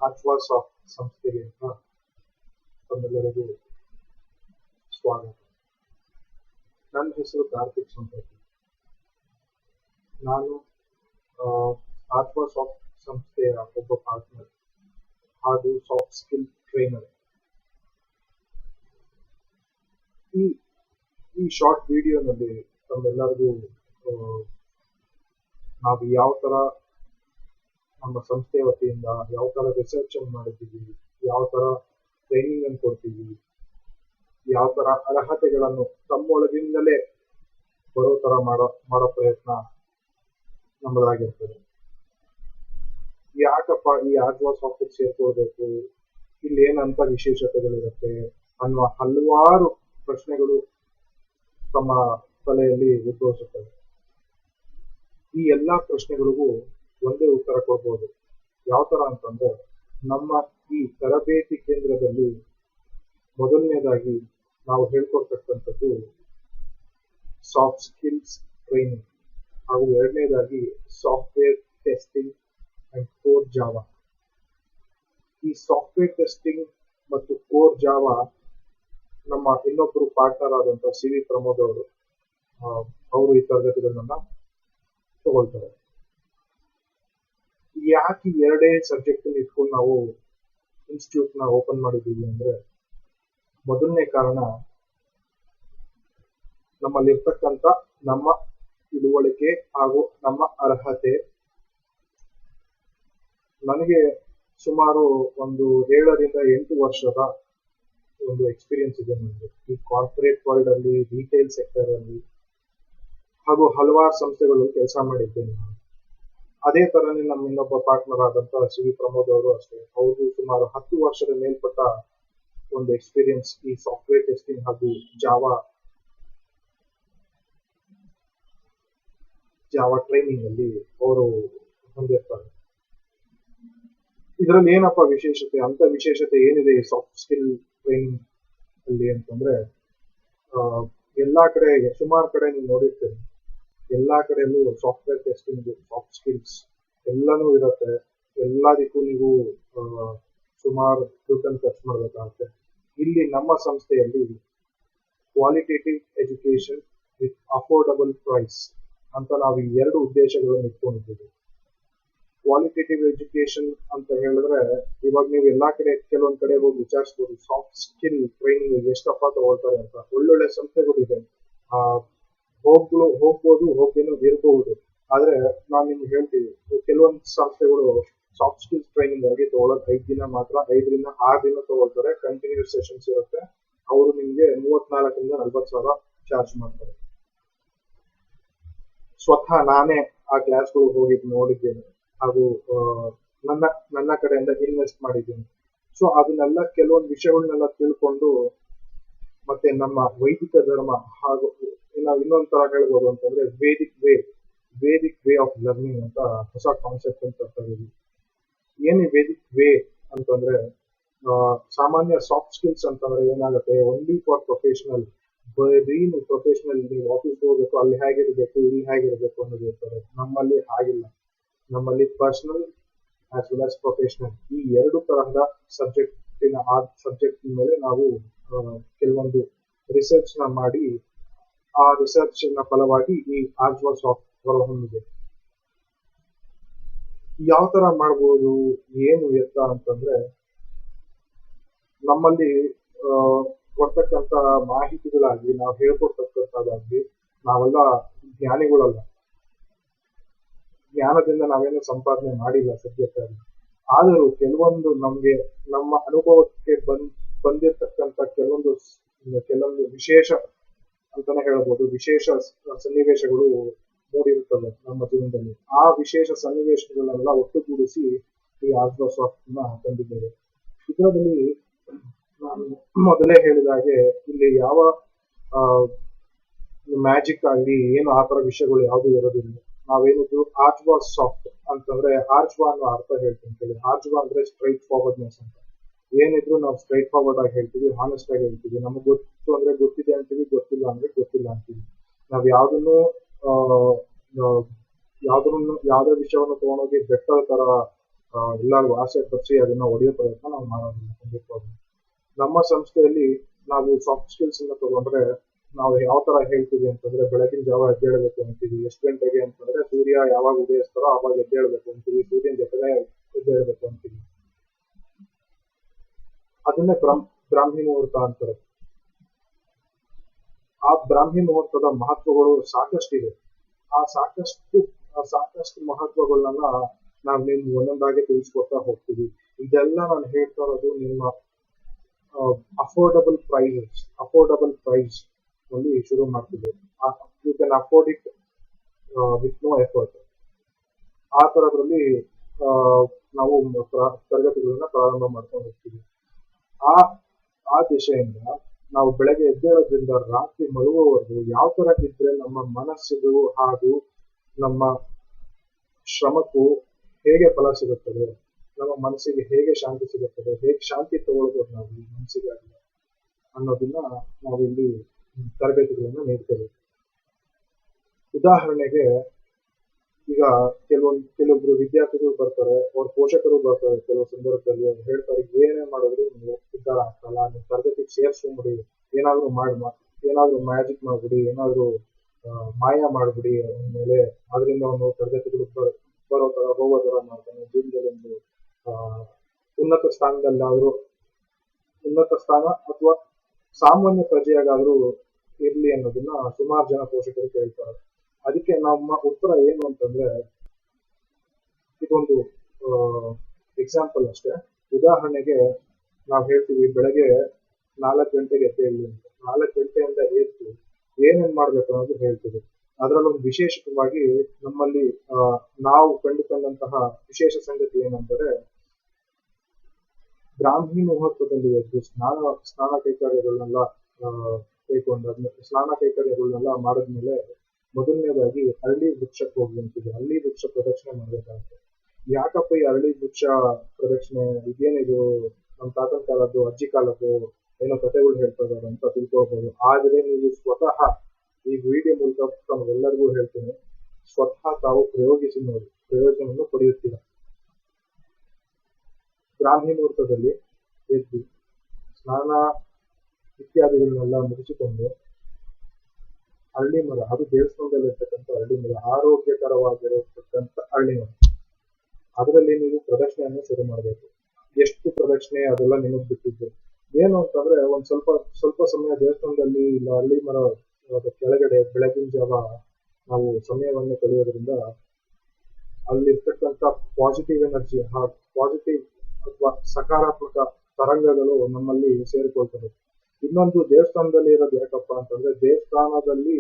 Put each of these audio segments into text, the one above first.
ಆರ್ಚ್ವಾಸ್ of ಸಂಸ್ಥೆಗೆ ತಮ್ಮೆಲ್ಲರಿಗೂ ಸ್ವಾಗತ. ನನ್ನ ಹೆಸರು ಕಾರ್ತಿಕ್ ಸಂಪತಿ. ನಾನು ಆರ್ಚ್ವಾಸ್ ಆಫ್ ಸಂಸ್ಥೆಯ ಒಬ್ಬ ಪಾರ್ಟ್ನರ್ ಹಾಗೂ ಸಾಫ್ಟ್ ಸ್ಕಿಲ್ ಟ್ರೈನರ್. ಈ ಶಾರ್ಟ್ ವಿಡಿಯೋನಲ್ಲಿ ತಮ್ಮೆಲ್ಲರಿಗೂ ನಾವು ಯಾವ ತರ ನಮ್ಮ ಸಂಸ್ಥೆಯ ವತಿಯಿಂದ ಯಾವ ತರ ರಿಸರ್ಚ್ ಅನ್ನು ಮಾಡಿದ್ದೀವಿ, ಯಾವ ತರ ಟ್ರೈನಿಂಗ್ ಅನ್ನು ಕೊಡ್ತೀವಿ, ಯಾವ ತರ ಅರ್ಹತೆಗಳನ್ನು ತಮ್ಮೊಳಗಿಂದಲೇ ಬರೋ ತರ ಮಾಡೋ ಪ್ರಯತ್ನ ನಮ್ಮದಾಗಿರ್ತದೆ. ಯಾಕಪ್ಪ ಈ ಆರ್ಚ್ವಾಸ್ ಆಫೀಸ್ ಸೇರ್ಕೊಳ್ಬೇಕು, ಇಲ್ಲಿ ಏನಂತ ವಿಶೇಷತೆಗಳಿರುತ್ತೆ ಅನ್ನುವ ಹಲವಾರು ಪ್ರಶ್ನೆಗಳು ತಮ್ಮ ತಲೆಯಲ್ಲಿ ಉದ್ಭವಿಸುತ್ತವೆ. ಈ ಎಲ್ಲಾ ಪ್ರಶ್ನೆಗಳಿಗೂ ಒಂದೇ ಉತ್ತರ ಕೊಡ್ಬೋದು. ಯಾವ ತರ ಅಂತಂದ್ರೆ, ನಮ್ಮ ಈ ತರಬೇತಿ ಕೇಂದ್ರದಲ್ಲಿ ಮೊದಲನೇದಾಗಿ ನಾವು ಹೇಳ್ಕೊಡ್ತಕ್ಕಂಥದ್ದು ಸಾಫ್ಟ್ ಸ್ಕಿಲ್ಸ್ ಟ್ರೈನಿಂಗ್ ಹಾಗೂ ಎರಡನೇದಾಗಿ software testing and core Java. ಈ ಸಾಫ್ಟ್ವೇರ್ ಟೆಸ್ಟಿಂಗ್ ಮತ್ತು ಕೋರ್ ಜಾವಾ ನಮ್ಮ ಇನ್ನೊಬ್ಬರು ಪಾರ್ಟ್ನರ್ ಆದಂತ ಸಿ.ವಿ. ಪ್ರಮೋದ್ ಅವರು ಈ ತರಗತಿಗಳನ್ನ ತಗೊಳ್ತಾರೆ. ಯಾಕೆ ಎರಡೇ ಸಬ್ಜೆಕ್ಟ್ ಇಟ್ಕೊಂಡು ನಾವು ಇನ್ಸ್ಟಿಟ್ಯೂಟ್ ನ ಓಪನ್ ಮಾಡಿದ್ದೀವಿ ಅಂದ್ರೆ, ಮೊದಲನೇ ಕಾರಣ ನಮ್ಮಲ್ಲಿರ್ತಕ್ಕಂಥ ನಮ್ಮ ತಿಳುವಳಿಕೆ ಹಾಗೂ ನಮ್ಮ ಅರ್ಹತೆ. ನನಗೆ ಸುಮಾರು ಒಂದು 7ರಿಂದ 8 ವರ್ಷದ ಒಂದು ಎಕ್ಸ್ಪೀರಿಯನ್ಸ್ ಇದೆ ನನಗೆ ಈ ಕಾರ್ಪೊರೇಟ್ ವರ್ಲ್ಡ್ ಅಲ್ಲಿ, ರಿಟೇಲ್ ಸೆಕ್ಟರ್ ಅಲ್ಲಿ ಹಾಗೂ ಹಲವಾರು ಸಂಸ್ಥೆಗಳಲ್ಲಿ ಕೆಲಸ ಮಾಡಿದ್ದೇನೆ ನಾನು. ಅದೇ ತರನೇ ನಮ್ಮ ಇನ್ನೊಬ್ಬ ಪಾರ್ಟ್ನರ್ ಆದಂತ ಸಿ.ವಿ. ಪ್ರಮೋದ್ ಅವರು ಅಷ್ಟೇ, ಅವರು ಸುಮಾರು 10 ವರ್ಷದ ಮೇಲ್ಪಟ್ಟ ಒಂದು ಎಕ್ಸ್ಪೀರಿಯನ್ಸ್ ಈ ಸಾಫ್ಟ್ವೇರ್ ಟೆಸ್ಟಿಂಗ್ ಹಾಗೂ ಜಾವಾ ಟ್ರೈನಿಂಗ್ ಅಲ್ಲಿ ಅವರು ಹೊಂದಿರ್ತಾರೆ. ಇದರಲ್ಲಿ ಏನಪ್ಪಾ ವಿಶೇಷತೆ, ಅಂತ ವಿಶೇಷತೆ ಏನಿದೆ ಈ ಸಾಫ್ಟ್ ಸ್ಕಿಲ್ ಟ್ರೈನಿಂಗ್ ಅಲ್ಲಿ ಅಂತಂದ್ರೆ, ಎಲ್ಲಾ ಕಡೆ ಸುಮಾರು ಕಡೆ ನೀವು ನೋಡಿರ್ತೀರಿ, ಎಲ್ಲಾ ಕಡೆಯಲ್ಲೂ ಸಾಫ್ಟ್ವೇರ್ ಟೆಸ್ಟಿಂಗ್, ಸಾಫ್ಟ್ ಸ್ಕಿಲ್ಸ್ ಎಲ್ಲಾನು ಇರುತ್ತೆ. ಎಲ್ಲದಕ್ಕೂ ನೀವು ಸುಮಾರು ದುಡ್ಡನ್ನು ಖರ್ಚು ಮಾಡ್ಬೇಕಾಗುತ್ತೆ. ಇಲ್ಲಿ ನಮ್ಮ ಸಂಸ್ಥೆಯಲ್ಲಿ qualitative education with affordable price ಅಂತ ನಾವು ಈ 2 ಉದ್ದೇಶಗಳನ್ನು ಇಟ್ಕೊಂಡಿದ್ದೀವಿ. ಕ್ವಾಲಿಟೇಟಿವ್ ಎಜುಕೇಶನ್ ಅಂತ ಹೇಳಿದ್ರೆ, ಇವಾಗ ನೀವು ಎಲ್ಲಾ ಕಡೆ ಕೆಲವೊಂದ್ ಕಡೆ ಹೋಗಿ ವಿಚಾರಿಸಬಹುದು ಸಾಫ್ಟ್ ಸ್ಕಿಲ್ ಟ್ರೈನಿಂಗ್ ಎಷ್ಟಪ್ಪ ತಗೊಳ್ತಾರೆ ಅಂತ. ಒಳ್ಳೊಳ್ಳೆ ಸಂಸ್ಥೆಗಳು ಇದೆ, ಹೋಗ್ಬೋದು, ಹೋಗ್ದೇನೋ ಇರಬಹುದು. ಆದ್ರೆ ನಾನ್ ನಿಮ್ಗೆ ಹೇಳ್ತೀವಿ, ಕೆಲವೊಂದು ಸಂಸ್ಥೆಗಳು ಸಾಫ್ಟ್ ಸ್ಕಿಲ್ಸ್ ಟ್ರೈನಿಂಗ್ ಆಗಿ ತಗೊಳ್ಳೋದು 5 ದಿನ ಮಾತ್ರ, 5ರಿಂದ 6 ದಿನ ತಗೊಳ್ತಾರೆ. ಕಂಟಿನ್ಯೂಸ್ ಸೆಷನ್ಸ್ ಇರುತ್ತೆ. ಅವರು ನಿಮ್ಗೆ 34ರಿಂದ 40 ಸಾವಿರ ಚಾರ್ಜ್ ಮಾಡ್ತಾರೆ. ಸ್ವತಃ ನಾನೇ ಆ ಕ್ಲಾಸ್ಗಳು ಹೋಗಿ ನೋಡಿದ್ದೇನೆ ಹಾಗೂ ನನ್ನ ಕಡೆಯಿಂದ ಇನ್ವೆಸ್ಟ್ ಮಾಡಿದ್ದೇನೆ. ಸೊ ಅದನ್ನೆಲ್ಲ ಕೆಲವೊಂದು ವಿಷಯಗಳನ್ನೆಲ್ಲ ತಿಳ್ಕೊಂಡು, ಮತ್ತೆ ನಮ್ಮ ವೈದಿಕ ಧರ್ಮ ಹಾಗೂ ನಾವು ಇನ್ನೊಂದ್ ತರ ಹೇಳ್ಬೋದು ಅಂತಂದ್ರೆ ವೇದಿಕ್ ವೇ ಆಫ್ ಲರ್ನಿಂಗ್ ಅಂತ ಹೊಸ ಕಾನ್ಸೆಪ್ಟ್ ಅಂತ ತರ್ತೀವಿ. ಏನ್ ವೇದಿಕ್ ವೇ ಅಂತಂದ್ರೆ, ಸಾಮಾನ್ಯ ಸಾಫ್ಟ್ ಸ್ಕಿಲ್ಸ್ ಅಂತಂದ್ರೆ ಏನಾಗುತ್ತೆ, ಓನ್ಲಿ ಫಾರ್ ಪ್ರೊಫೆಷನಲ್. ಬರೀ ನೀವು ಪ್ರೊಫೆಷನಲ್, ನೀವು ಆಫೀಸ್ಗೆ ಹೋಗ್ಬೇಕು, ಅಲ್ಲಿ ಹೇಗಿರ್ಬೇಕು, ಇಲ್ಲಿ ಹೇಗಿರ್ಬೇಕು ಅನ್ನೋದು ಇರ್ತದೆ. ನಮ್ಮಲ್ಲಿ ಹಾಗಿಲ್ಲ. ನಮ್ಮಲ್ಲಿ personal as well as professional ಈ 2 ತರಹದ ಸಬ್ಜೆಕ್ಟ್ ಮೇಲೆ ನಾವು ಕೆಲವೊಂದು ರಿಸರ್ಚ್ ನ ಮಾಡಿ, ಆ ರಿಸರ್ಚ್ ನ ಫಲವಾಗಿ ಈ ಆರ್ಚ್ವಾಸ್ ಹೊರಹೊಮ್ಮಿದೆ. ಯಾವ ತರ ಮಾಡ್ಬೋದು, ಏನು ಎತ್ತ ಅಂತಂದ್ರೆ, ನಮ್ಮಲ್ಲಿ ಕೊಡ್ತಕ್ಕಂತ ಮಾಹಿತಿಗಳಾಗ್ಲಿ, ನಾವು ಹೇಳ್ಕೊಡ್ತಕ್ಕಂಥದ್ದಾಗ್ಲಿ, ನಾವೆಲ್ಲ ಜ್ಞಾನಿಗಳಲ್ಲ. ಜ್ಞಾನದಿಂದ ನಾವೇನು ಸಂಪಾದನೆ ಮಾಡಿಲ್ಲ ಸದ್ಯಕ್ಕಾಗಿ. ಆದರೂ ಕೆಲವೊಂದು ನಮ್ಗೆ ನಮ್ಮ ಅನುಭವಕ್ಕೆ ಬಂದಿರ್ತಕ್ಕಂಥ ಕೆಲವೊಂದು ವಿಶೇಷ ಅಂತಾನೆ ಹೇಳ್ಬೋದು, ವಿಶೇಷ ಸನ್ನಿವೇಶಗಳು ಮೂಡಿರುತ್ತವೆ ನಮ್ಮ ಜೀವನದಲ್ಲಿ. ಆ ವಿಶೇಷ ಸನ್ನಿವೇಶಗಳನ್ನೆಲ್ಲ ಒಟ್ಟುಗೂಡಿಸಿ ಈ ಆರ್ಚ್ವಾಸ್ ನ ತಂದಿದ್ದೇವೆ. ಇದರಲ್ಲಿ ನಾನು ಮೊದಲೇ ಹೇಳಿದ ಹಾಗೆ, ಇಲ್ಲಿ ಯಾವ ಮ್ಯಾಜಿಕ್ ಆಗಲಿ ಏನು ಆ ತರ ವಿಷಯಗಳು ಯಾವ್ದು ಇರೋದಿಲ್ಲ. ನಾವೇನಿದ್ರು ಆರ್ಚ್ವಾಸ್ ಸಾಫ್ಟ್ ಅಂತಂದ್ರೆ, ಆರ್ಚ್ವಾ ಅನ್ನೋ ಅರ್ಥ ಹೇಳ್ತೀನಿ ಕೇಳಿ. ಆರ್ಚ್ವಾ ಅಂದ್ರೆ ಸ್ಟ್ರೈಟ್ ಫಾರ್ವರ್ಡ್ನೆಸ್ ಅಂತ. ಏನಿದ್ರು ನಾವು ಸ್ಟ್ರೈಟ್ ಫಾರ್ವರ್ಡ್ ಆಗಿ ಹೇಳ್ತೀವಿ, ಹಾನೆಸ್ಟ್ ಆಗಿ ಹೇಳ್ತೀವಿ. ನಮಗೆ ಗೊತ್ತು ಅಂದ್ರೆ ಗೊತ್ತಿದೆ ಅಂತೀವಿ, ಗೊತ್ತಿಲ್ಲ ಅಂದ್ರೆ ಗೊತ್ತಿಲ್ಲ ಅಂತೀವಿ. ನಾವ್ ಯಾವ್ದೇ ವಿಷಯವನ್ನು ತಗೊಂಡೋಗಿ ಬೆಟ್ಟದ ತರ ಎಲ್ಲರಿಗೂ ಆಸೆ ಪಡಿಸಿ ಅದನ್ನ ಹೊಡೆಯೋ ಪ್ರಯತ್ನ ನಾವು ಮಾಡೋದಿಲ್ಲ ಖಂಡಿತವಾಗ್ಲೂ. ನಮ್ಮ ಸಂಸ್ಥೆಯಲ್ಲಿ ನಾವು ಸಾಫ್ಟ್ ಸ್ಕಿಲ್ಸ್ ಅನ್ನ ತಗೊಂಡ್ರೆ ನಾವು ಯಾವ ತರ ಹೇಳ್ತೀವಿ ಅಂತಂದ್ರೆ ಬೆಳಗಿನ ಜಾವ ಎದ್ದೇಳಬೇಕು ಅಂತೀವಿ. ಎಷ್ಟು ಗಂಟೆಗೆ ಅಂತಂದ್ರೆ ಸೂರ್ಯ ಯಾವಾಗ ಉದಯಿಸ್ತಾರೋ ಅವಾಗ ಎದ್ದೇಳಬೇಕು ಅಂತೀವಿ. ಸೂರ್ಯನ ಜೊತೆಗೆ ಎದ್ದೇಳಬೇಕು ಅಂತೀವಿ. ಅದನ್ನೇ ಬ್ರಾಹ್ಮಿ ಮುಹೂರ್ತ ಅಂತಾರೆ. ಆ ಬ್ರಾಹ್ಮಿ ಮುಹೂರ್ತದ ಮಹತ್ವಗಳು ಸಾಕಷ್ಟಿದೆ. ಆ ಸಾಕಷ್ಟು ಮಹತ್ವಗಳನ್ನ ನಾವು ನಿಮ್ಗೆ ಒಂದೊಂದಾಗಿ ತಿಳಿಸ್ಕೊಡ್ತಾ ಹೋಗ್ತೀವಿ. ಇದೆಲ್ಲ ನಾನು ಹೇಳ್ತಾ ಇರೋದು ನಿಮ್ಮ ಅಫೋರ್ಡಬಲ್ ಪ್ರೈಸ್ ಅಲ್ಲಿ ಶುರು ಮಾಡ್ತೀವಿ. You can afford it with no effort. ಆ ತರದ್ರಲ್ಲಿ ನಾವು ತರಗತಿಗಳನ್ನ ಪ್ರಾರಂಭ ಮಾಡ್ಕೊಂಡು ಹೋಗ್ತೀವಿ. ಆ ದಿಶೆಯಿಂದ ನಾವು ಬೆಳಗ್ಗೆ ಎದ್ದೇಳೋದ್ರಿಂದ ರಾತ್ರಿ ಮಲಗುವವರೆಗೂ ಯಾವ ತರ ಇದ್ರೆ ನಮ್ಮ ಮನಸ್ಸಿಗೂ ಹಾಗೂ ನಮ್ಮ ಶ್ರಮಕ್ಕೂ ಹೇಗೆ ಫಲ ಸಿಗುತ್ತದೆ, ನಮ್ಮ ಮನಸ್ಸಿಗೆ ಹೇಗೆ ಶಾಂತಿ ಸಿಗುತ್ತದೆ, ಹೇಗೆ ಶಾಂತಿ ತಗೊಳ್ಬೋದು ನಾವು ಈ ಮನಸ್ಸಿಗಾಗಿ ಅನ್ನೋದನ್ನ ನಾವಿಲ್ಲಿ ತರಬೇತಿಗಳನ್ನ ನೀಡ್ತೇವೆ. ಉದಾಹರಣೆಗೆ ಈಗ ಕೆಲವೊಬ್ರು ವಿದ್ಯಾರ್ಥಿಗಳು ಬರ್ತಾರೆ, ಅವ್ರ ಪೋಷಕರು ಬರ್ತಾರೆ. ಕೆಲವು ಸಂದರ್ಭದಲ್ಲಿ ಅವ್ರು ಹೇಳ್ತಾರೆ, ಏನೇ ಮಾಡಿದ್ರು ನೀವು ಉದ್ಧಾರ ಆಗ್ತಲ್ಲ, ನೀವು ತರಗತಿಗೆ ಸೇರ್ಸ್ಕೊಂಬಿಡಿ, ಏನಾದ್ರು ಮ್ಯಾಜಿಕ್ ಮಾಡ್ಬಿಡಿ, ಏನಾದ್ರು ಮಾಯ ಮಾಡ್ಬಿಡಿ ಮೇಲೆ, ಅದರಿಂದ ಒಂದು ತರಗತಿಗಳು ಬರೋ ತರ ಹೋಗೋ ತರ ಮಾಡ್ತಾನೆ. ಜೀವನದಲ್ಲಿ ಒಂದು ಉನ್ನತ ಸ್ಥಾನ ಅಥವಾ ಸಾಮಾನ್ಯ ಪ್ರಜೆಯಾಗಾದ್ರೂ ಇರ್ಲಿ ಅನ್ನೋದನ್ನ ಸುಮಾರು ಜನ ಪೋಷಕರು ಕೇಳ್ತಾರೆ. ಅದಕ್ಕೆ ನಮ್ಮ ಉತ್ತರ ಏನು ಅಂತಂದ್ರೆ, ಇದೊಂದು ಎಕ್ಸಾಂಪಲ್ ಅಷ್ಟೇ. ಉದಾಹರಣೆಗೆ ನಾವು ಹೇಳ್ತೀವಿ ಬೆಳಗ್ಗೆ 4 ಗಂಟೆಗೆ ಎದ್ದೇಳಿ ಅಂತ. 4 ಗಂಟೆಯಿಂದ ಎದ್ದು ಏನೇನ್ ಮಾಡ್ಬೇಕು ಅನ್ನೋದು ಹೇಳ್ತೀವಿ. ಅದರಲ್ಲೊಂದು ವಿಶೇಷವಾಗಿ ನಮ್ಮಲ್ಲಿ ನಾವು ಕಂಡುಕೊಂಡಂತಹ ವಿಶೇಷ ಸಂಗತಿ ಏನಂದರೆ, ಬ್ರಾಹ್ಮಿ ಮುಹೂರ್ತದಲ್ಲಿ ಎದ್ದು ಸ್ನಾನ ಕೈಕಾರ್ಯಗಳನ್ನೆಲ್ಲ ಕೈಕಾರ್ಯಗಳನ್ನೆಲ್ಲ ಮಾಡಿದ್ಮೇಲೆ ಮೊದಲನೇದಾಗಿ ಅರಳಿ ವೃಕ್ಷಕ್ಕೆ ಹೋಗ್ಲಿಂತಿದೆ. ಅರಳಿ ವೃಕ್ಷ ಪ್ರದಕ್ಷಿಣೆ ಮಾಡ್ಬೇಕಾಗುತ್ತೆ. ಯಾಕಪ್ಪ ಈ ಅರಳಿ ವೃಕ್ಷ ಪ್ರದಕ್ಷಿಣೆ, ಇದೇನಿದು ನಮ್ಮ ತಾತನ ಕಾಲದ್ದು, ಅಜ್ಜಿ ಕಾಲದ್ದು ಏನೋ ಕಥೆಗಳು ಹೇಳ್ತಾ ಇದ್ದಾರೆ ಅಂತ ತಿಳ್ಕೊಳ್ಬಹುದು. ಆದ್ರೆ ನೀವು ಸ್ವತಃ ಈ ವಿಡಿಯೋ ಮೂಲಕ ಎಲ್ಲರಿಗೂ ಹೇಳ್ತೀನಿ, ಸ್ವತಃ ತಾವು ಪ್ರಯೋಗಿಸಿ ನೋಡಿ, ಪ್ರಯೋಜನವನ್ನು ಪಡೆಯುತ್ತೀರ. ಬ್ರಾಹ್ಮಿ ಮುಹೂರ್ತದಲ್ಲಿ ಎದ್ದು ಸ್ನಾನ ಇತ್ಯಾದಿಗಳನ್ನೆಲ್ಲ ಮುಗಿಸಿಕೊಂಡು ಅರಳಿ ಮರ, ಅದು ದೇವಸ್ಥಾನದಲ್ಲಿ ಇರ್ತಕ್ಕಂಥ ಅರಳಿ ಮರ, ಆರೋಗ್ಯಕರವಾಗಿರತಕ್ಕಂಥ ಅರಳಿ ಮರ, ಅದರಲ್ಲಿ ನೀವು ಪ್ರದಕ್ಷಿಣೆಯನ್ನು ಶುರು ಮಾಡಬೇಕು. ಎಷ್ಟು ಪ್ರದಕ್ಷಿಣೆ ಅದೆಲ್ಲ ನಿಮಗ್ ಬಿಟ್ಟಿದ್ದು. ಏನು ಅಂತಂದ್ರೆ ಒಂದ್ ಸ್ವಲ್ಪ ಸಮಯ ದೇವಸ್ಥಾನದಲ್ಲಿ ಇಲ್ಲ ಅರಳಿ ಮರ ಕೆಳಗಡೆ ಬೆಳಗಿನ ಜಾವ ನಾವು ಸಮಯವನ್ನು ಕಳೆಯೋದ್ರಿಂದ ಅಲ್ಲಿರ್ತಕ್ಕಂಥ ಪಾಸಿಟಿವ್ ಎನರ್ಜಿ, ಪಾಸಿಟಿವ್ ಅಥವಾ ಸಕಾರಾತ್ಮಕ ತರಂಗಗಳು ನಮ್ಮಲ್ಲಿ ಸೇರಿಕೊಳ್ತದೆ. ಇನ್ನೊಂದು ದೇವಸ್ಥಾನದಲ್ಲಿ ಇರೋದು ಯಾಕಪ್ಪ ಅಂತಂದ್ರೆ, ದೇವಸ್ಥಾನದಲ್ಲಿ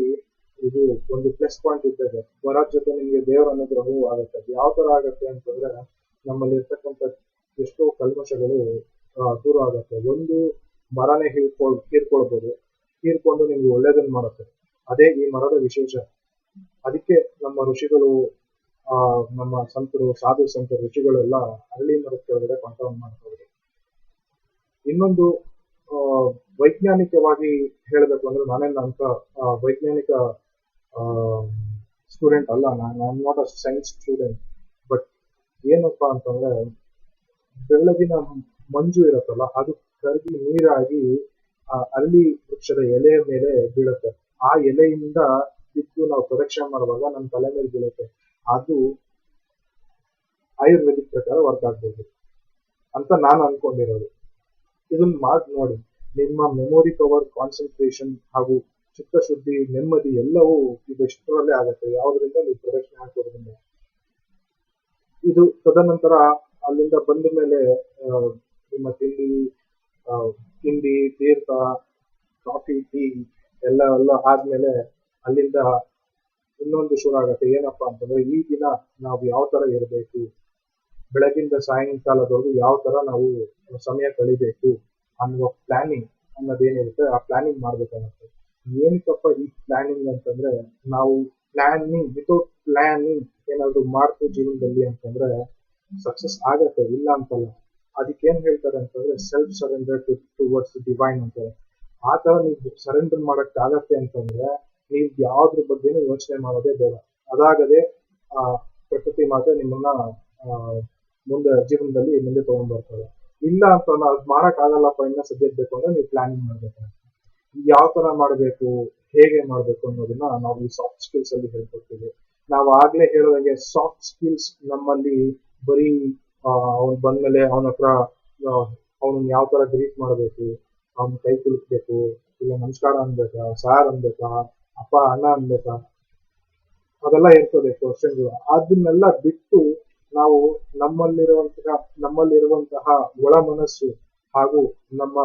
ಇದು ಒಂದು ಪ್ಲಸ್ ಪಾಯಿಂಟ್ ಇದ್ದಾಗ ಬರೋದ್ ಜೊತೆ ನಿಮ್ಗೆ ದೇವರ ಅನುಗ್ರಹವೂ ಆಗುತ್ತೆ. ಯಾವ ತರ ಆಗತ್ತೆ ಅಂತಂದ್ರೆ, ನಮ್ಮಲ್ಲಿ ಇರ್ತಕ್ಕಂಥ ಎಷ್ಟೋ ಕಲ್ಮಶಗಳು ದೂರ ಆಗತ್ತೆ. ಒಂದು ಮರನೇ ಹೀರ್ಕೊಳ್ಬಹುದು, ಹೀರ್ಕೊಂಡು ನಿಮ್ಗೆ ಒಳ್ಳೇದನ್ನ ಮಾಡುತ್ತೆ. ಅದೇ ಈ ಮರದ ವಿಶೇಷ. ಅದಕ್ಕೆ ನಮ್ಮ ಋಷಿಗಳು, ನಮ್ಮ ಸಂತರು, ಸಾಧು ಸಂತರು, ಋಷಿಗಳೆಲ್ಲ ಅರಳಿ ಮರದ ಕೆಳಗಡೆ ಕಂಠವನ್ನು ಮಾಡ್ತಾರೆ. ಇನ್ನೊಂದು ವೈಜ್ಞಾನಿಕವಾಗಿ ಹೇಳ್ಬೇಕು ಅಂದ್ರೆ, ನಾನೇನ ಅಂತ ವೈಜ್ಞಾನಿಕ ಸ್ಟೂಡೆಂಟ್ ಅಲ್ಲ, ನಾನು not a science student. But ಏನಪ್ಪಾ ಅಂತಂದ್ರೆ, ಬೆಳಗಿನ ಮಂಜು ಇರತ್ತಲ್ಲ, ಅದು ಕರಗಿ ನೀರಾಗಿ ಅರಳಿ ವೃಕ್ಷದ ಎಲೆ ಮೇಲೆ ಬೀಳುತ್ತೆ. ಆ ಎಲೆಯಿಂದ ಬಿದ್ದು ನಾವು ಪ್ರದಕ್ಷಿಣೆ ಮಾಡುವಾಗ ನಮ್ಮ ತಲೆ ಮೇಲೆ ಬೀಳುತ್ತೆ. ಅದು ಆಯುರ್ವೇದಿಕ್ ಪ್ರಕಾರ ವರ್ಕ್ ಆಗ್ಬೋದು ಅಂತ ನಾನು ಅನ್ಕೊಂಡಿರೋದು. ಇದನ್ನ ಮಾಡಿ ನೋಡಿ, ನಿಮ್ಮ ಮೆಮೊರಿ ಪವರ್, ಕಾನ್ಸಂಟ್ರೇಷನ್ ಹಾಗೂ ಚಿತ್ತಶುದ್ಧಿ, ನೆಮ್ಮದಿ ಎಲ್ಲವೂ ಇದೆಷ್ಟರಲ್ಲೇ ಆಗುತ್ತೆ. ಯಾವುದರಿಂದ ನೀವು ಪ್ರದಕ್ಷಿಣೆ ಹಾಕೋದ್ರಿಂದ. ಇದು ತದನಂತರ ಅಲ್ಲಿಂದ ಬಂದ ಮೇಲೆ ನಿಮ್ಮ ತಿಂಡಿ, ತೀರ್ಥ, ಕಾಫಿ, ಟೀ ಎಲ್ಲ ಆದ್ಮೇಲೆ ಅಲ್ಲಿಂದ ಇನ್ನೊಂದು ಶುರು ಆಗತ್ತೆ. ಏನಪ್ಪಾ ಅಂತಂದ್ರೆ, ಈ ದಿನ ನಾವು ಯಾವ ತರ ಇರಬೇಕು, ಬೆಳಗಿಂದ ಸಾಯಂಕಾಲದವರೆಗೂ ಯಾವ ತರ ನಾವು ಸಮಯ ಕಳಿಬೇಕು ಅನ್ನುವ ಪ್ಲಾನಿಂಗ್ ಅನ್ನೋದೇನಿರುತ್ತೆ, ಆ ಪ್ಲಾನಿಂಗ್ ಮಾಡ್ಬೇಕಾಗತ್ತೆ. ಏನಕ್ಕಪ್ಪ ಈ ಪ್ಲಾನಿಂಗ್ ಅಂತಂದ್ರೆ, ನಾವು ವಿತೌಟ್ ಪ್ಲಾನಿಂಗ್ ಏನಾದ್ರು ಮಾಡ್ತೀವಿ ಜೀವನದಲ್ಲಿ ಅಂತಂದ್ರೆ ಸಕ್ಸಸ್ ಆಗತ್ತೆ, ಇಲ್ಲ ಅಂತಲ್ಲ. ಅದಕ್ಕೇನ್ ಹೇಳ್ತಾರೆ ಅಂತಂದ್ರೆ, ಸೆಲ್ಫ್ ಸರೆಂಡರ್ ಟುವರ್ಡ್ಸ್ ಡಿವೈನ್ ಅಂತಾರೆ. ಆ ತರ ನೀವು ಸರೆಂಡರ್ ಮಾಡಕ್ ಆಗತ್ತೆ ಅಂತಂದ್ರೆ, ನೀವು ಯಾವ್ದ್ರ ಬಗ್ಗೆನೂ ಯೋಚನೆ ಮಾಡೋದೇ ಬೇಡ. ಅದಾಗದೆ ಪ್ರಕೃತಿ ಮಾತೆ ನಿಮ್ಮನ್ನ ಮುಂದೆ ಜೀವನದಲ್ಲಿ ಮುಂದೆ ತಗೊಂಡ್ ಬರ್ತಾರೆ. ಇಲ್ಲ ಅಂತ ಅದ್ ಮಾಡಕ್ ಆಗಲ್ಲಪ್ಪ, ಇನ್ನ ಸದ್ಯಕ್ಕೆ ಬೇಕು ಅಂದ್ರೆ ನೀವು ಪ್ಲಾನಿಂಗ್ ಮಾಡ್ಬೇಕಾಗುತ್ತೆ. ಯಾವ ತರ ಮಾಡ್ಬೇಕು, ಹೇಗೆ ಮಾಡ್ಬೇಕು ಅನ್ನೋದನ್ನ ನಾವು ಈ ಸಾಫ್ಟ್ ಸ್ಕಿಲ್ಸ್ ಅಲ್ಲಿ ಹೇಳ್ಕೊಡ್ತೀವಿ. ನಾವು ಆಗ್ಲೇ ಹೇಳಿದಾಗೆ ಸಾಫ್ಟ್ ಸ್ಕಿಲ್ಸ್ ನಮ್ಮಲ್ಲಿ ಬರೀ ಅವ್ನು ಬಂದ್ಮೇಲೆ ಅವನ ಹತ್ರ ಅವನು ಯಾವ ತರ ಗ್ರೀಟ್ ಮಾಡ್ಬೇಕು, ಅವ್ನ ಕೈ ಕುಲುಕ್ಬೇಕು, ಇಲ್ಲ ನಮಸ್ಕಾರ ಅನ್ಬೇಕಾ, ಸಾರ್ ಅನ್ಬೇಕಾ, ಅಪ್ಪ ಅಣ್ಣ ಅನ್ಬೇಕಾ, ಅದೆಲ್ಲ ಇರ್ತದೆ ಕ್ವಶನ್ಗಳು. ಅದನ್ನೆಲ್ಲ ಬಿಟ್ಟು ನಾವು ನಮ್ಮಲ್ಲಿರುವಂತಹ ಒಳ ಮನಸ್ಸು ಹಾಗೂ ನಮ್ಮ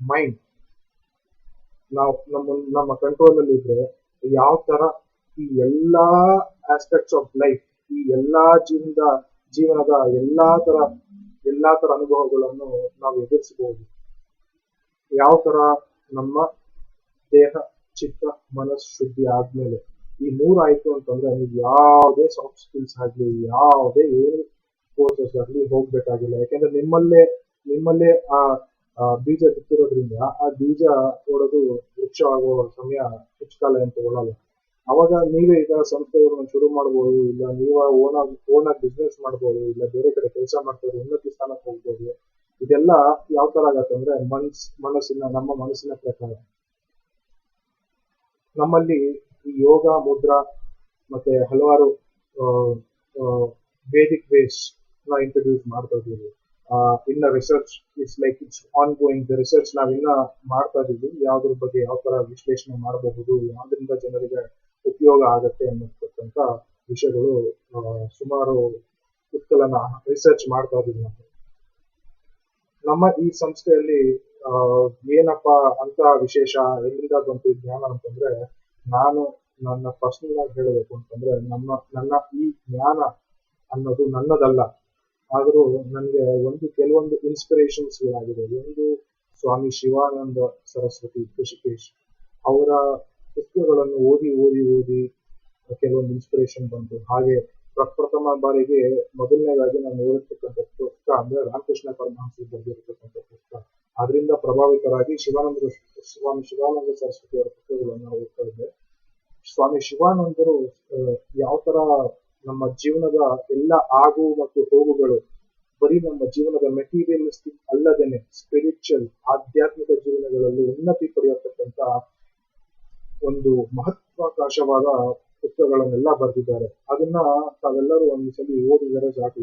ಮೈಂಡ್ ನಾವು ನಮ್ಮ ಕಂಟ್ರೋಲ್ ಅಲ್ಲಿ ಇದ್ರೆ ಯಾವ ತರ ಈ ಎಲ್ಲಾ ಆಸ್ಪೆಕ್ಟ್ಸ್ ಆಫ್ ಲೈಫ್, ಈ ಎಲ್ಲಾ ಜೀವನದ ಎಲ್ಲಾ ತರ ಅನುಭವಗಳನ್ನು ನಾವು ಎದುರಿಸಬಹುದು. ಯಾವ ತರ ನಮ್ಮ ದೇಹ, ಚಿತ್ತ, ಮನಸ್ಸು ಶುದ್ಧಿ ಆದ್ಮೇಲೆ ಈ ಮೂರು ಆಯ್ತು ಅಂತಂದ್ರೆ ನೀವು ಯಾವುದೇ ಸಾಫ್ಟ್ ಸ್ಕಿಲ್ಸ್ ಆಗ್ಲಿ, ಯಾವುದೇ ಏನು ಕೋರ್ಸಸ್ ಆಗ್ಲಿ ಹೋಗ್ಬೇಕಾಗಿಲ್ಲ. ಯಾಕೆಂದ್ರೆ ನಿಮ್ಮಲ್ಲೇ ಆ ಬೀಜ ಬಿತ್ತಿರೋದ್ರಿಂದ ಆ ಬೀಜ ಓಡೋದು ವೃಕ್ಷ ಆಗುವ ಸಮಯ ಹೆಚ್ಚು ಕಾಲ ಏನು ತಗೊಳ್ಳಲ್ಲ. ಅವಾಗ ನೀವೇ ಈಗ ಸಂಸ್ಥೆಗಳನ್ನು ಶುರು ಮಾಡ್ಬೋದು, ಇಲ್ಲ ನೀವೇ ಓನಾಗಿ ಬಿಸ್ನೆಸ್ ಮಾಡ್ಬೋದು, ಇಲ್ಲ ಬೇರೆ ಕಡೆ ಕೆಲಸ ಮಾಡ್ಬೋದು, ಉನ್ನತಿ ಸ್ಥಾನಕ್ಕೆ ಹೋಗ್ಬೋದು. ಇದೆಲ್ಲ ಯಾವ ತರ ಆಗತ್ತಂದ್ರೆ ನಮ್ಮ ಮನಸ್ಸಿನ ಪ್ರಕಾರ. ನಮ್ಮಲ್ಲಿ ಈ ಯೋಗ, ಮುದ್ರಾ ಮತ್ತೆ ಹಲವಾರು ವೇದಿಕ್ ವೇಸ್ ನ ಇಂಟ್ರೊಡ್ಯೂಸ್ ಮಾಡ್ತಾ ಇದ್ದೀವಿ. ಇನ್ನ research it's on going. The research ನಾವಿನ್ನ ಮಾಡ್ತಾ ಇದ್ದೀವಿ, ಯಾವ್ದ್ರ ಬಗ್ಗೆ ಯಾವ ತರ ವಿಶ್ಲೇಷಣೆ ಮಾಡಬಹುದು, ಯಾವ್ದ್ರಿಂದ ಜನರಿಗೆ ಉಪಯೋಗ ಆಗತ್ತೆ ಅನ್ನತಕ್ಕಂಥ ವಿಷಯಗಳು ಸುಮಾರು ಪುಸ್ತಕಗಳನ್ನ ರಿಸರ್ಚ್ ಮಾಡ್ತಾ ಇದ್ದೀವಿ ನಾವು. ನಮ್ಮ ಈ ಸಂಸ್ಥೆಯಲ್ಲಿ ಏನಪ್ಪಾ ಅಂತ ವಿಶೇಷ ಎಲ್ಲಿಂದ ಬಂತು ಜ್ಞಾನ ಅಂತಂದ್ರೆ, ನಾನು ನನ್ನ ಪರ್ಸನಲ್ ಆಗಿ ಹೇಳಬೇಕು ಅಂತಂದ್ರೆ ನನ್ನ ಈ ಜ್ಞಾನ ಅನ್ನೋದು ನನ್ನದಲ್ಲ. ಆದರೂ ನನಗೆ ಕೆಲವೊಂದು ಇನ್ಸ್ಪಿರೇಷನ್ಸ್ ಗಳಾಗಿದೆ. ಒಂದು ಸ್ವಾಮಿ ಶಿವಾನಂದ ಸರಸ್ವತಿ ಋಷಿಕೇಶ್ ಅವರ ಪುಸ್ತಕಗಳನ್ನು ಓದಿ ಕೆಲವೊಂದು ಇನ್ಸ್ಪಿರೇಷನ್ ಬಂತು. ಹಾಗೆ ಪ್ರಪ್ರಥಮ ಬಾರಿಗೆ ಮೊದಲನೇದಾಗಿ ನಾನು ಓದಿರ್ತಕ್ಕಂಥ ಪುಸ್ತಕ ಅಂದ್ರೆ ರಾಮಕೃಷ್ಣ ಪರಮಹಂಸರು ಬರೆದಿರತಕ್ಕಂಥ ಪುಸ್ತಕ. ಅದರಿಂದ ಪ್ರಭಾವಿತರಾಗಿ ಸ್ವಾಮಿ ಶಿವಾನಂದ ಸರಸ್ವತಿ ಅವರ ಪುಸ್ತಕಗಳನ್ನು ಓದ್ತಾ ಇದ್ದೆ. ಸ್ವಾಮಿ ಶಿವಾನಂದರು ಯಾವ ತರ ನಮ್ಮ ಜೀವನದ ಎಲ್ಲ ಆಗು ಮತ್ತು ಹೋಗುಗಳು ಬರೀ ನಮ್ಮ ಜೀವನದ ಮೆಟೀರಿಯಲಿಸ್ಟಿಕ್ ಅಲ್ಲದೇನೆ ಸ್ಪಿರಿಚುವಲ್, ಆಧ್ಯಾತ್ಮಿಕ ಜೀವನಗಳಲ್ಲಿ ಉನ್ನತಿ ಪಡೆಯತಕ್ಕಂತ ಒಂದು ಮಹತ್ವಾಕಾಶವಾದ ಪುಸ್ತಕಗಳನ್ನೆಲ್ಲ ಬರೆದಿದ್ದಾರೆ. ಅದನ್ನ ತಾವೆಲ್ಲರೂ ಒಂದ್ಸಲಿ ಓದಿದರೆ ಸಾಕು.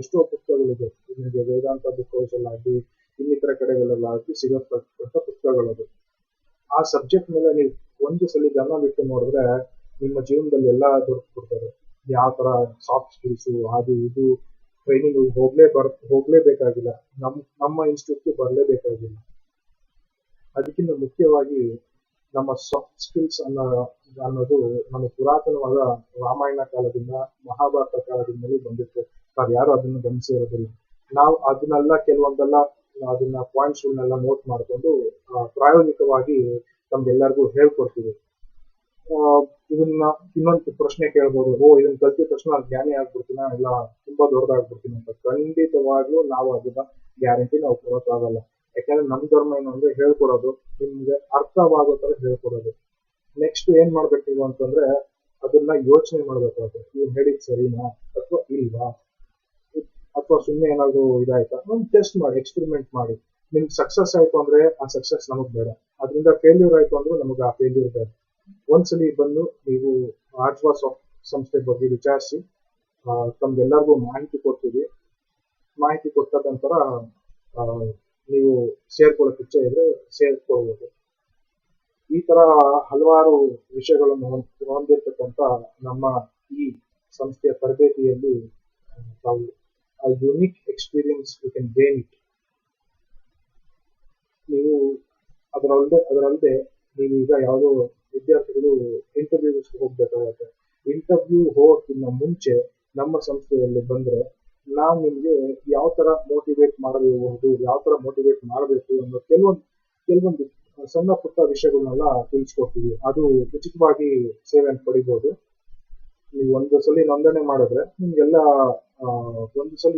ಎಷ್ಟೋ ಪುಸ್ತಕಗಳಿದೆ ನಿಮಗೆ ವೇದಾಂತ ಬುಕ್ ಹೌಸ್ ಎಲ್ಲ ಆಗಲಿ, ಇನ್ನಿತರ ಕಡೆಗಳಲ್ಲಾಗಲಿ ಸಿಗತಕ್ಕಂಥ ಪುಸ್ತಕಗಳದು. ಆ ಸಬ್ಜೆಕ್ಟ್ ಮೇಲೆ ನೀವು ಒಂದು ಸಲ ಗಮನ ಬಿಟ್ಟು ನೋಡಿದ್ರೆ ನಿಮ್ಮ ಜೀವನದಲ್ಲಿ ಎಲ್ಲ ದೊರಕಿಬಿಡ್ತಾರೆ. ಯಾವ ತರ ಸಾಫ್ಟ್ ಸ್ಕಿಲ್ಸ್ ಅದು ಇದು ಟ್ರೈನಿಂಗ್ ಹೋಗ್ಲೇಬೇಕಾಗಿಲ್ಲ, ನಮ್ಮ ಇನ್ಸ್ಟಿಟ್ಯೂಟ್ಗೆ ಬರಲೇಬೇಕಾಗಿಲ್ಲ. ಅದಕ್ಕಿಂತ ಮುಖ್ಯವಾಗಿ ನಮ್ಮ ಸಾಫ್ಟ್ ಸ್ಕಿಲ್ಸ್ ಅನ್ನೋದು ನಮ್ಮ ಪುರಾತನವಾದ ರಾಮಾಯಣ ಕಾಲದಿಂದ, ಮಹಾಭಾರತ ಕಾಲದಿಂದಲೂ ಬಂದಿತ್ತು. ನಾವ್ ಯಾರು ಅದನ್ನು ಗಮನಿಸಿರೋದಿಲ್ಲ. ನಾವು ಅದನ್ನೆಲ್ಲ ಅದನ್ನ ಪಾಯಿಂಟ್ಸ್ಗಳನ್ನೆಲ್ಲ ನೋಟ್ ಮಾಡ್ಕೊಂಡು ಪ್ರಾಯೋಗಿಕವಾಗಿ ನಮ್ಗೆಲ್ಲರಿಗೂ ಹೇಳ್ಕೊಡ್ತೀವಿ. ಇದನ್ನ ಇನ್ನೊಂದು ಪ್ರಶ್ನೆ ಕೇಳ್ಬೋದು, ಇದನ್ನ ಕಲ್ತಿದ ತಕ್ಷಣ ಜ್ಞಾನಿ ಆಗ್ಬಿಡ್ತೀನ, ಇಲ್ಲ ತುಂಬಾ ದೊಡ್ಡದಾಗ್ಬಿಡ್ತೀನಿ ಅಂತ. ಖಂಡಿತವಾಗ್ಲೂ ನಾವು ಅದನ್ನ ಗ್ಯಾರಂಟಿ ನಾವು ಕೊಡೋಕ್ಕಾಗಲ್ಲ. ಯಾಕಂದ್ರೆ ನಮ್ ಧರ್ಮ ಏನು ಅಂದ್ರೆ ಹೇಳ್ಕೊಡೋದು, ನಿಮ್ಗೆ ಅರ್ಥವಾಗೋ ತರ ಹೇಳ್ಕೊಡೋದು. ನೆಕ್ಸ್ಟ್ ಏನ್ ಮಾಡ್ಬೇಕು ನೀವು ಅಂತಂದ್ರೆ ಅದನ್ನ ಯೋಚನೆ ಮಾಡ್ಬೇಕಾಗುತ್ತೆ. ನೀವು ಹೇಳಿದ್ ಸರಿನಾ ಅಥವಾ ಇಲ್ವಾ, ಅಥವಾ ಸುಮ್ಮನೆ ಏನಾದ್ರು ಇದಾಯ್ತಾ, ಟೆಸ್ಟ್ ಮಾಡಿ, ಎಕ್ಸ್ಪೆರಿಮೆಂಟ್ ಮಾಡಿ. ನಿಮ್ಗೆ ಸಕ್ಸಸ್ ಆಯ್ತು ಅಂದ್ರೆ ಆ ಸಕ್ಸಸ್ ನಮಗ್ ಬೇಡ, ಅದರಿಂದ ಫೇಲ್ಯೂರ್ ಆಯ್ತು ಅಂದ್ರೆ ನಮಗೆ ಆ ಫೇಲ್ಯೂರ್ ಬೇಡ. ಒಂದ್ಸಲಿ ಬಂದು ನೀವು ಆಜ್ವಾ ಸಂಸ್ಥೆ ಬಗ್ಗೆ ವಿಚಾರಿಸಿ, ತಮ್ಗೆಲ್ಲರಿಗೂ ಮಾಹಿತಿ ಕೊಡ್ತೀವಿ. ಮಾಹಿತಿ ಕೊಟ್ಟ ನಂತರ ನೀವು ಸೇರ್ಕೊಳ್ಳೋಕೆ ಇಚ್ಛೆ ಇದ್ರೆ ಸೇರ್ಕೊಳ್ಬೋದು. ಈ ತರ ಹಲವಾರು ವಿಷಯಗಳನ್ನು ಹೊಂದಿರತಕ್ಕಂತ ನಮ್ಮ ಈ ಸಂಸ್ಥೆಯ ತರಬೇತಿಯಲ್ಲಿ ತಾವು unique experience you can gain it. ನೀವು ಅದರಲ್ಲದೆ ನೀವು ಈಗ ಯಾವುದೋ ವಿದ್ಯಾರ್ಥಿಗಳು ಇಂಟರ್ವ್ಯೂಸ್ ಹೋಗ್ಬೇಕಾಗತ್ತೆ. ಇಂಟರ್ವ್ಯೂ ಹೋಗೋಕ್ಕಿಂತ ಮುಂಚೆ ನಮ್ಮ ಸಂಸ್ಥೆಯಲ್ಲಿ ಬಂದ್ರೆ ನಾವು ನಿಮ್ಗೆ ಯಾವ ತರ ಮೋಟಿವೇಟ್ ಮಾಡಬಹುದು, ಯಾವ ತರ ಮೋಟಿವೇಟ್ ಮಾಡಬೇಕು ಅನ್ನೋ ಕೆಲವೊಂದು ಸಣ್ಣ ಪುಟ್ಟ ವಿಷಯಗಳನ್ನೆಲ್ಲ ತಿಳಿಸ್ಕೊಡ್ತೀವಿ. ಅದು ಉಚಿತವಾಗಿ ಸೇವೆಯನ್ನು ಪಡಿಬಹುದು. ನೀವು ಒಂದು ಸಲ ನೋಂದಣಿ ಮಾಡಿದ್ರೆ ನಿಮ್ಗೆಲ್ಲ ಒಂದು ಸಲ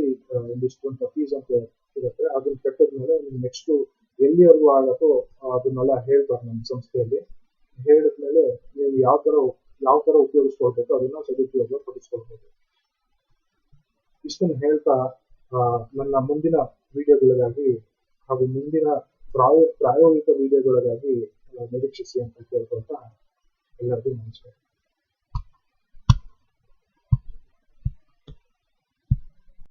ಒಂದಿಷ್ಟು ಫೀಸ್ ಅಂತ ಇರುತ್ತೆ. ಅದನ್ನ ಕಟ್ಟಿದ್ಮೇಲೆ ನಿಮ್ಗೆ ನೆಕ್ಸ್ಟ್ ಎಲ್ಲಿವರೆಗೂ ಆಗತ್ತೋ ಅದನ್ನೆಲ್ಲ ಹೇಳ್ತಾರೆ ನಮ್ಮ ಸಂಸ್ಥೆಯಲ್ಲಿ. ಹೇಳಿದ್ಮೇಲೆ ನೀವು ಯಾವ ತರ ಉಪಯೋಗಿಸ್ಕೊಳ್ಬೇಕು ಅದನ್ನ ಸದುಪಯೋಗ ಪಡಿಸ್ಕೊಳ್ಬಹುದು. ಇಷ್ಟನ್ನು ಹೇಳ್ತಾ ನನ್ನ ಮುಂದಿನ ವಿಡಿಯೋಗಳಿಗಾಗಿ ಹಾಗೂ ಮುಂದಿನ ಪ್ರಾಯೋಗಿಕ ವಿಡಿಯೋಗಳಿಗಾಗಿ ನಿರೀಕ್ಷಿಸಿ ಅಂತ ಕೇಳ್ತೀನಿ.